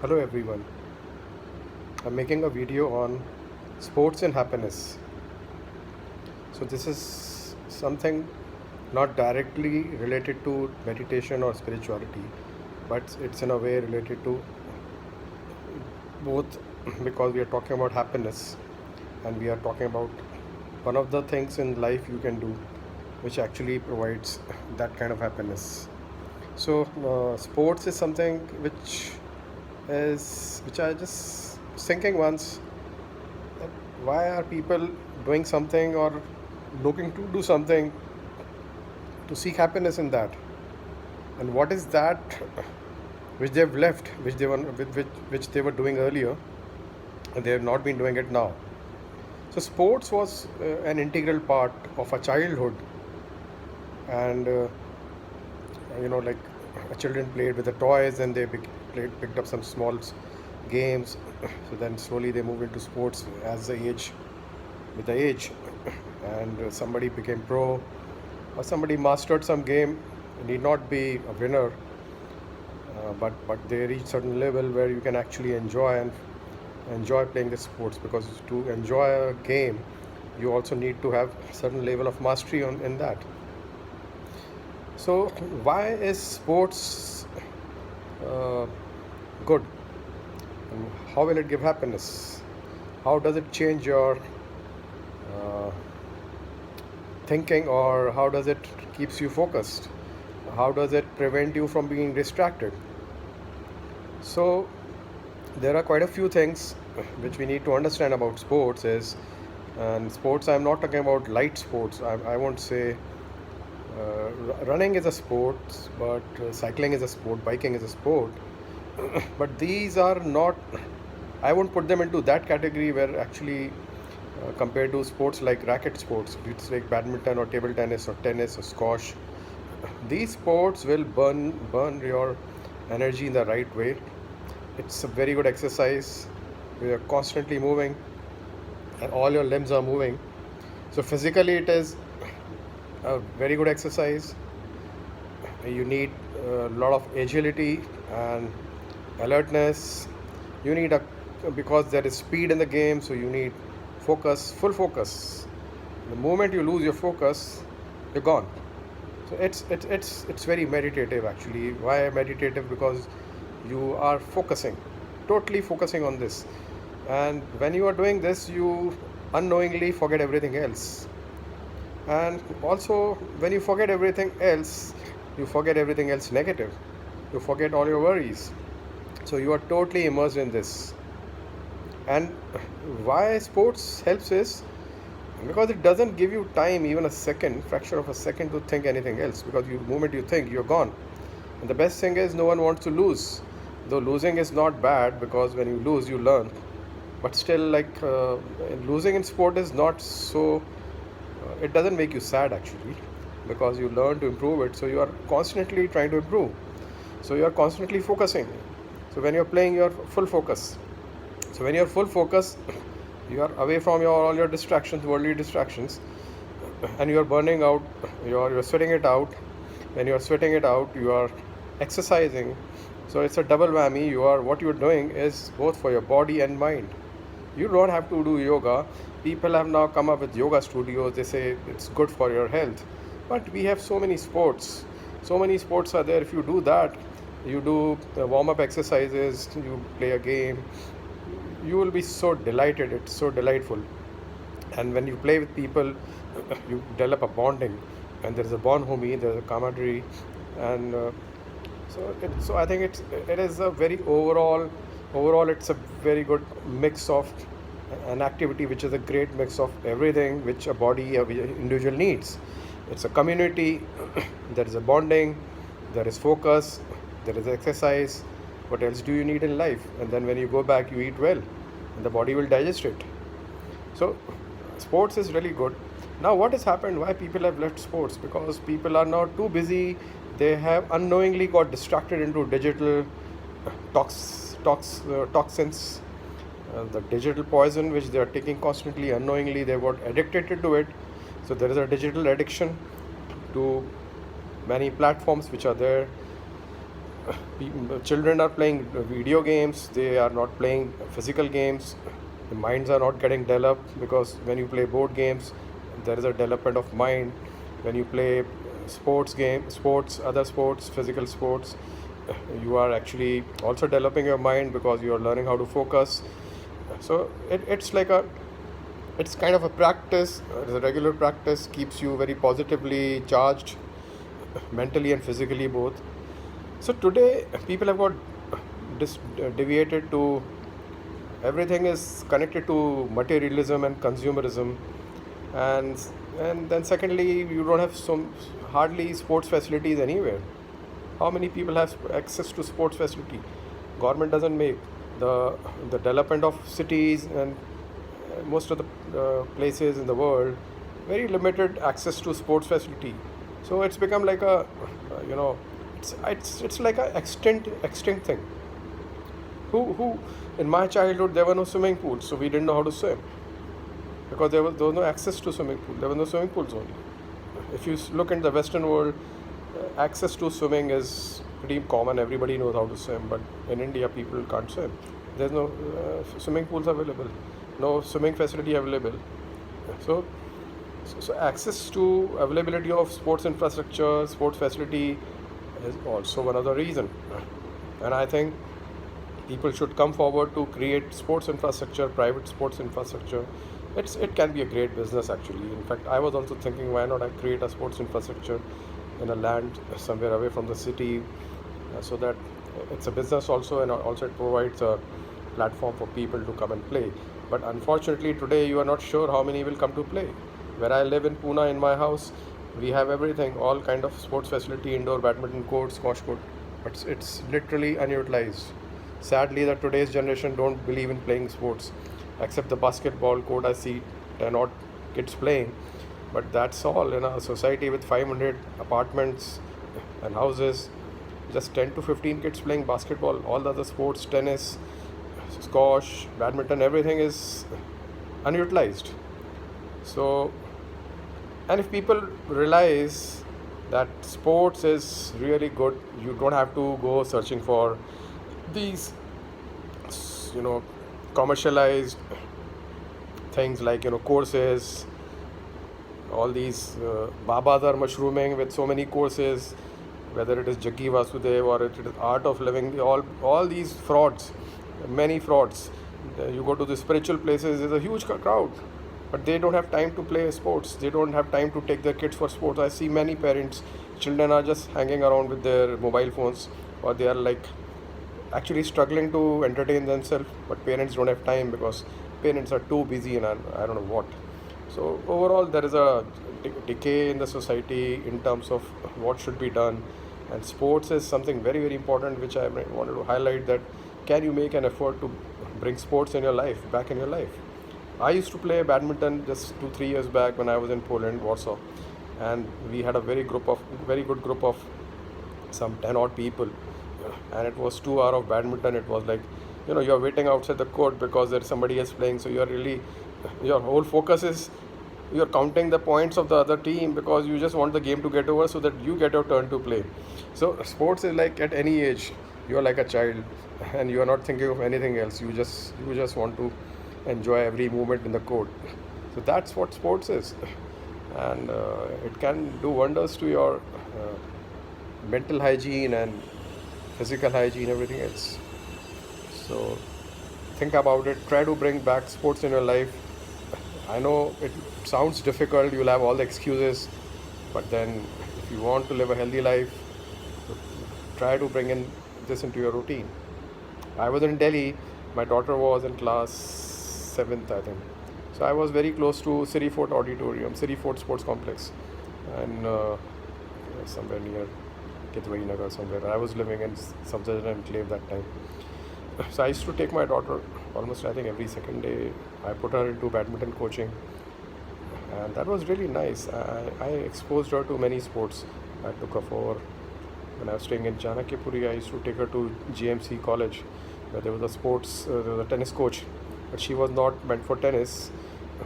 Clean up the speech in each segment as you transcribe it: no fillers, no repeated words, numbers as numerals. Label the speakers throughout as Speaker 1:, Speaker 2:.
Speaker 1: Hello everyone. I'm making a video on sports and happiness. So this is something not directly related to meditation or spirituality, but it's in a way related to both because we are talking about happiness and we are talking about one of the things in life you can do which actually provides that kind of happiness. So sports is something which I just thinking once that why are people doing something or looking to do something to seek happiness in that, and what is that which they've left, which they were doing earlier and they have not been doing it now. So sports was an integral part of a childhood, and like children played with the toys and they picked up some small games. So then slowly they move into sports as the age with the age, and somebody became pro or somebody mastered some game. Need not be a winner, but they reach certain level where you can actually enjoy playing the sports, because to enjoy a game you also need to have certain level of mastery on in that. So why is sports uh, good? And how will it give happiness? How does it change your uh, thinking, or how does it keeps you focused? How does it prevent you from being distracted? So there are quite a few things which we need to understand about sports is, and sports I'm not talking about light sports. I won't say running is a sport, but cycling is a sport, biking is a sport. But these are not, I won't put them into that category where actually compared to sports like racket sports, it's like badminton or table tennis or squash. These sports will burn your energy in the right way. It's a very good exercise. We are constantly moving and all your limbs are moving. So physically it is a very good exercise. You need a lot of agility and alertness. You need a, because there is speed in the game, so you need focus, full focus. The moment you lose your focus, you're gone. So it's very meditative actually. Why meditative? Because you are focusing, totally focusing on this, and when you are doing this, you unknowingly forget everything else. And also, when you forget everything else, you forget everything else negative. You forget all your worries. So you are totally immersed in this. And why sports helps is because it doesn't give you time, even a second, fraction of a second, to think anything else. Because the moment you think, you're gone. And the best thing is, no one wants to lose. Though losing is not bad, because when you lose, you learn. But still, like losing in sport is not so. It doesn't make you sad actually, because you learn to improve it. So you are constantly trying to improve. So you are constantly focusing. So when you're playing, you're full focus. So when you're full focus, you are away from all your distractions, worldly distractions, and you are burning out. You're sweating it out. When you are sweating it out, you are exercising. So it's a double whammy. What you're doing is both for your body and mind. You don't have to do yoga. People have now come up with yoga studios. They say it's good for your health. But we have so many sports. So many sports are there. If you do that, you do warm-up exercises, you play a game, you will be so delighted. It's so delightful. And when you play with people, you develop a bonding. And there is a bonhomie, there is a camaraderie. And so I think it is a very overall it's a very good mix of an activity which is a great mix of everything which a body a individual needs. It's a community. There is a bonding, there is focus, there is exercise. What else do you need in life? And then when you go back, you eat well and the body will digest it. So sports is really good. Now what has happened, why people have left sports? Because people are now too busy. They have unknowingly got distracted into digital toxins, the digital poison which they are taking constantly. Unknowingly they got addicted to it. So there is a digital addiction to many platforms which are there. Children are playing video games, they are not playing physical games. The minds are not getting developed, because when you play board games, there is a development of mind. When you play sports, other sports, physical sports, you are actually also developing your mind, because you are learning how to focus. So it's kind of a practice. The regular practice keeps you very positively charged, mentally and physically both. So today people have got deviated to, everything is connected to materialism and consumerism, and and then secondly, you don't have some hardly sports facilities anywhere. How many people have access to sports facility? Government doesn't make the development of cities and most of the places in the world, very limited access to sports facility. So it's become like a it's like a extinct thing. Who In my childhood there were no swimming pools, so we didn't know how to swim, because there was no access to swimming pool. There were no swimming pools only. If you look in the Western world, access to swimming is pretty common. Everybody knows how to swim, but in India, people can't swim. There's no swimming pools available, no swimming facility available. So, so access to availability of sports infrastructure, sports facility is also one of the reason. And I think people should come forward to create sports infrastructure, private sports infrastructure. It can be a great business actually. In fact, I was also thinking, why not I create a sports infrastructure in a land somewhere away from the city, so that it's a business also, and also it provides a platform for people to come and play. But unfortunately today you are not sure how many will come to play. Where I live in Pune, in my house, we have everything, all kind of sports facility, indoor badminton court, squash court, but it's literally unutilized. Sadly, the today's generation don't believe in playing sports, except the basketball court. I see 10 odd kids playing, but that's all. In a society with 500 apartments and houses, just 10 to 15 kids playing basketball. All the other sports, tennis, squash, badminton, everything is unutilized. So, and if people realize that sports is really good, you don't have to go searching for these, you know, commercialized things like, courses. All these babas are mushrooming with so many courses, whether it is Jaggi Vasudev or it is Art of Living. All these frauds, many frauds. You go to the spiritual places, there's a huge crowd, but they don't have time to play sports. They don't have time to take their kids for sports. I see many parents, children are just hanging around with their mobile phones, or they are like actually struggling to entertain themselves, but parents don't have time because parents are too busy, and I don't know what. So overall there is a decay in the society in terms of what should be done, and sports is something very very important, which I wanted to highlight, that can you make an effort to bring sports in your life, back in your life. I used to play badminton just 2-3 years back when I was in Poland, Warsaw, and we had a very good group of some 10 odd people, and it was 2 hours of badminton. It was like, you're waiting outside the court because there's somebody else playing, so your whole focus is you're counting the points of the other team, because you just want the game to get over so that you get your turn to play. So sports is like, at any age you're like a child, and you are not thinking of anything else. You just want to enjoy every movement in the court. So that's what sports is, and it can do wonders to your mental hygiene and physical hygiene, everything else. So think about it. Try to bring back sports in your life. I know it sounds difficult, you'll have all the excuses, but then if you want to live a healthy life, try to bring in this into your routine. I was in Delhi, my daughter was in class 7th, I think. So I was very close to City Fort Auditorium, City Fort Sports Complex, and somewhere near Kitwai Nagar somewhere. I was living in Safdar Enclave that time. So I used to take my daughter almost, I think, every second day. I put her into badminton coaching, and that was really nice. I exposed her to many sports. I took her for, when I was staying in Chanakyapuri, I used to take her to GMC College, where there was there was a tennis coach, but she was not meant for tennis,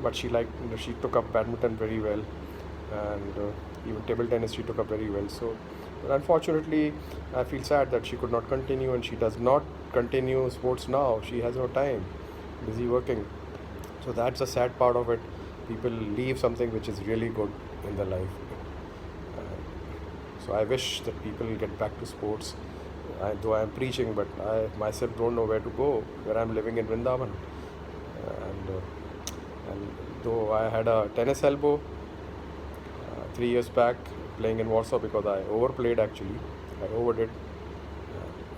Speaker 1: but she took up badminton very well, and even table tennis she took up very well. So But unfortunately, I feel sad that she could not continue, and she does not continue sports now. She has no time, busy working. So that's the sad part of it. People leave something which is really good in their life. So I wish that people get back to sports. Though I am preaching, but I myself don't know where to go. Where I'm living in Vrindavan, and though I had a tennis elbow 3 years back playing in Warsaw because I overplayed actually. I overdid.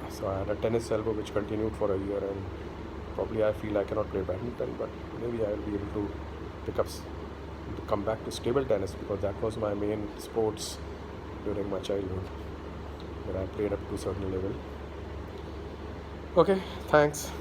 Speaker 1: So I had a tennis elbow which continued for a year, and probably I feel I cannot play badminton, but maybe I will be able to pick up, to come back to stable tennis because that was my main sports during my childhood, where I played up to a certain level. Okay, thanks.